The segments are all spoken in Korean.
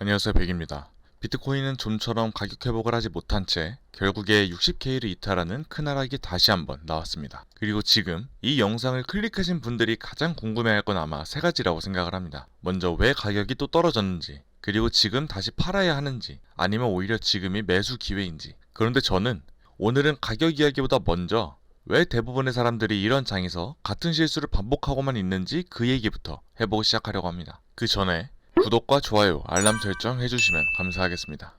안녕하세요, 백입니다. 비트코인은 좀처럼 가격 회복을 하지 못한 채 결국에 60K를 이탈하는 큰 하락이 다시 한번 나왔습니다. 그리고 지금 이 영상을 클릭하신 분들이 가장 궁금해할 건 아마 세 가지라고 생각을 합니다. 먼저 왜 가격이 또 떨어졌는지, 그리고 지금 다시 팔아야 하는지, 아니면 오히려 지금이 매수 기회인지. 그런데 저는 오늘은 가격 이야기보다 먼저 왜 대부분의 사람들이 이런 장에서 같은 실수를 반복하고만 있는지 그 얘기부터 해보고 시작하려고 합니다. 그 전에 구독과 좋아요, 알람 설정 해주시면 감사하겠습니다.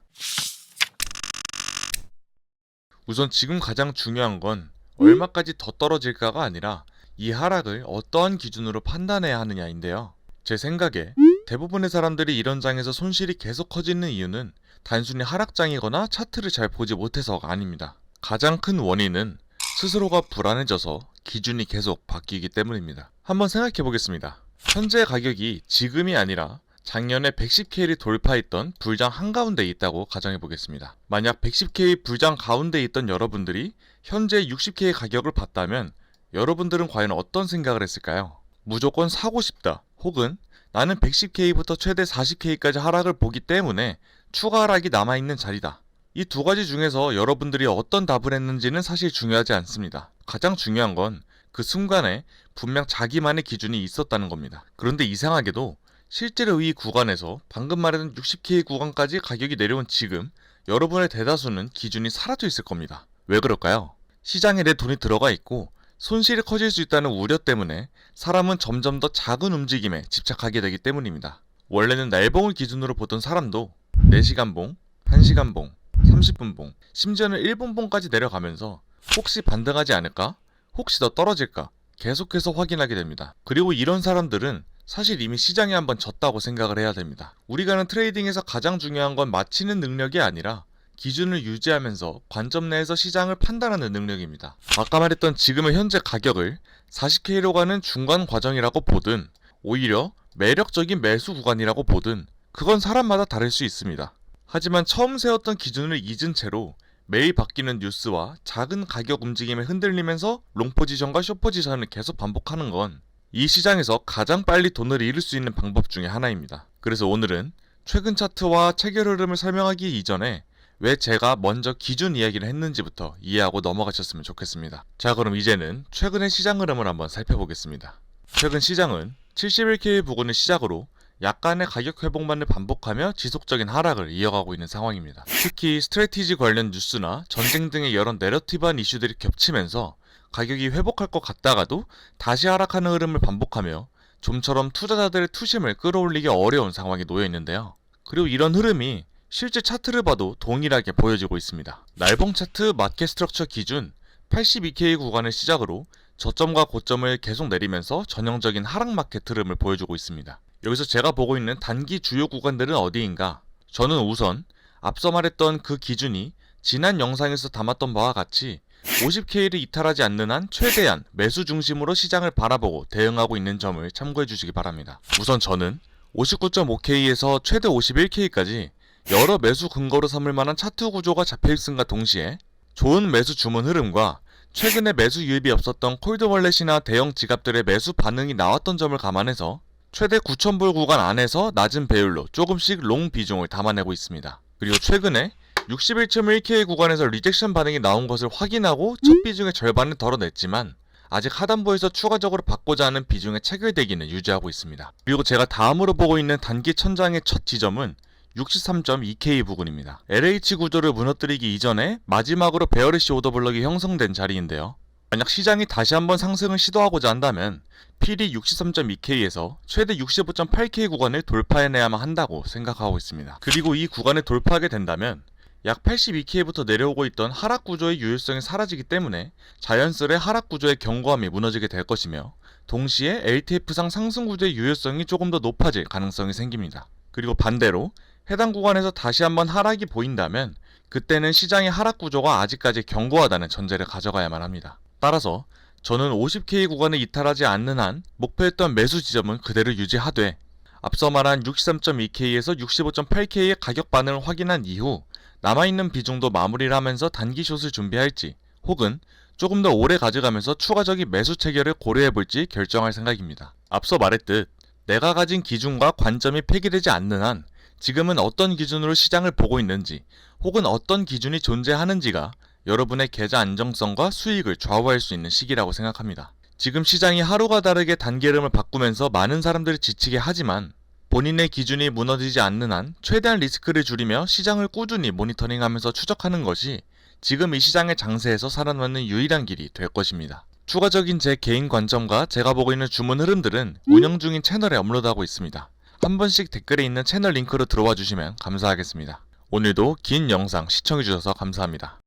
우선 지금 가장 중요한 건 얼마까지 더 떨어질까가 아니라 이 하락을 어떠한 기준으로 판단해야 하느냐인데요. 제 생각에 대부분의 사람들이 이런 장에서 손실이 계속 커지는 이유는 단순히 하락장이거나 차트를 잘 보지 못해서가 아닙니다. 가장 큰 원인은 스스로가 불안해져서 기준이 계속 바뀌기 때문입니다. 한번 생각해 보겠습니다. 현재 가격이 지금이 아니라 작년에 110K를 돌파했던 불장 한가운데 있다고 가정해 보겠습니다. 만약 110K 불장 가운데 있던 여러분들이 현재 60K 가격을 봤다면 여러분들은 과연 어떤 생각을 했을까요? 무조건 사고 싶다, 혹은 나는 110K부터 최대 40K까지 하락을 보기 때문에 추가 하락이 남아있는 자리다. 이 두 가지 중에서 여러분들이 어떤 답을 했는지는 사실 중요하지 않습니다. 가장 중요한 건 그 순간에 분명 자기만의 기준이 있었다는 겁니다. 그런데 이상하게도 실제로 이 구간에서 방금 말했던 60K 구간까지 가격이 내려온 지금 여러분의 대다수는 기준이 사라져 있을 겁니다. 왜 그럴까요? 시장에 내 돈이 들어가 있고 손실이 커질 수 있다는 우려 때문에 사람은 점점 더 작은 움직임에 집착하게 되기 때문입니다. 원래는 날봉을 기준으로 보던 사람도 4시간 봉, 1시간 봉, 30분 봉, 심지어는 1분 봉까지 내려가면서 혹시 반등하지 않을까? 혹시 더 떨어질까? 계속해서 확인하게 됩니다. 그리고 이런 사람들은 사실 이미 시장에 한번 졌다고 생각을 해야 됩니다. 우리가 하는 트레이딩에서 가장 중요한 건 맞히는 능력이 아니라 기준을 유지하면서 관점 내에서 시장을 판단하는 능력입니다. 아까 말했던 지금의 현재 가격을 40K로 가는 중간 과정이라고 보든 오히려 매력적인 매수 구간이라고 보든 그건 사람마다 다를 수 있습니다. 하지만 처음 세웠던 기준을 잊은 채로 매일 바뀌는 뉴스와 작은 가격 움직임에 흔들리면서 롱 포지션과 숏 포지션을 계속 반복하는 건 이 시장에서 가장 빨리 돈을 잃을 수 있는 방법 중에 하나입니다. 그래서 오늘은 최근 차트와 체결 흐름을 설명하기 이전에 왜 제가 먼저 기준 이야기를 했는지부터 이해하고 넘어가셨으면 좋겠습니다. 자, 그럼 이제는 최근의 시장 흐름을 한번 살펴보겠습니다. 최근 시장은 71K 부근을 시작으로 약간의 가격 회복만을 반복하며 지속적인 하락을 이어가고 있는 상황입니다. 특히 스트래티지 관련 뉴스나 전쟁 등의 여러 내러티브한 이슈들이 겹치면서 가격이 회복할 것 같다가도 다시 하락하는 흐름을 반복하며 좀처럼 투자자들의 투심을 끌어올리기 어려운 상황에 놓여 있는데요. 그리고 이런 흐름이 실제 차트를 봐도 동일하게 보여지고 있습니다. 날봉 차트 마켓 스트럭처 기준 82K 구간을 시작으로 저점과 고점을 계속 내리면서 전형적인 하락 마켓 흐름을 보여주고 있습니다. 여기서 제가 보고 있는 단기 주요 구간들은 어디인가? 저는 우선 앞서 말했던 그 기준이 지난 영상에서 담았던 바와 같이 50K를 이탈하지 않는 한 최대한 매수 중심으로 시장을 바라보고 대응하고 있는 점을 참고해 주시기 바랍니다. 우선 저는 59.5K에서 최대 51K까지 여러 매수 근거로 삼을 만한 차트 구조가 잡혀있음과 동시에 좋은 매수 주문 흐름과 최근에 매수 유입이 없었던 콜드 월렛이나 대형 지갑들의 매수 반응이 나왔던 점을 감안해서 최대 9,000불 구간 안에서 낮은 배율로 조금씩 롱 비중을 담아내고 있습니다. 그리고 최근에 61.1K 구간에서 리젝션 반응이 나온 것을 확인하고 첫 비중의 절반을 덜어냈지만 아직 하단부에서 추가적으로 받고자 하는 비중의 체결되기는 유지하고 있습니다. 그리고 제가 다음으로 보고 있는 단기 천장의 첫 지점은 63.2K 부근입니다. LH 구조를 무너뜨리기 이전에 마지막으로 베어리시 오더블럭이 형성된 자리인데요. 만약 시장이 다시 한번 상승을 시도하고자 한다면 필히 63.2K에서 최대 65.8K 구간을 돌파해내야만 한다고 생각하고 있습니다. 그리고 이 구간을 돌파하게 된다면 약 82K부터 내려오고 있던 하락 구조의 유효성이 사라지기 때문에 자연스레 하락 구조의 견고함이 무너지게 될 것이며 동시에 LTF상 상승 구조의 유효성이 조금 더 높아질 가능성이 생깁니다. 그리고 반대로 해당 구간에서 다시 한번 하락이 보인다면 그때는 시장의 하락 구조가 아직까지 견고하다는 전제를 가져가야만 합니다. 따라서 저는 50K 구간을 이탈하지 않는 한 목표했던 매수 지점은 그대로 유지하되 앞서 말한 63.2K에서 65.8K의 가격 반응을 확인한 이후 남아있는 비중도 마무리를 하면서 단기 숏을 준비할지 혹은 조금 더 오래 가져가면서 추가적인 매수 체결을 고려해볼지 결정할 생각입니다. 앞서 말했듯 내가 가진 기준과 관점이 폐기되지 않는 한 지금은 어떤 기준으로 시장을 보고 있는지, 혹은 어떤 기준이 존재하는지가 여러분의 계좌 안정성과 수익을 좌우할 수 있는 시기라고 생각합니다. 지금 시장이 하루가 다르게 단계름을 바꾸면서 많은 사람들이 지치게 하지만 본인의 기준이 무너지지 않는 한 최대한 리스크를 줄이며 시장을 꾸준히 모니터링하면서 추적하는 것이 지금 이 시장의 장세에서 살아남는 유일한 길이 될 것입니다. 추가적인 제 개인 관점과 제가 보고 있는 주문 흐름들은 운영 중인 채널에 업로드하고 있습니다. 한 번씩 댓글에 있는 채널 링크로 들어와 주시면 감사하겠습니다. 오늘도 긴 영상 시청해주셔서 감사합니다.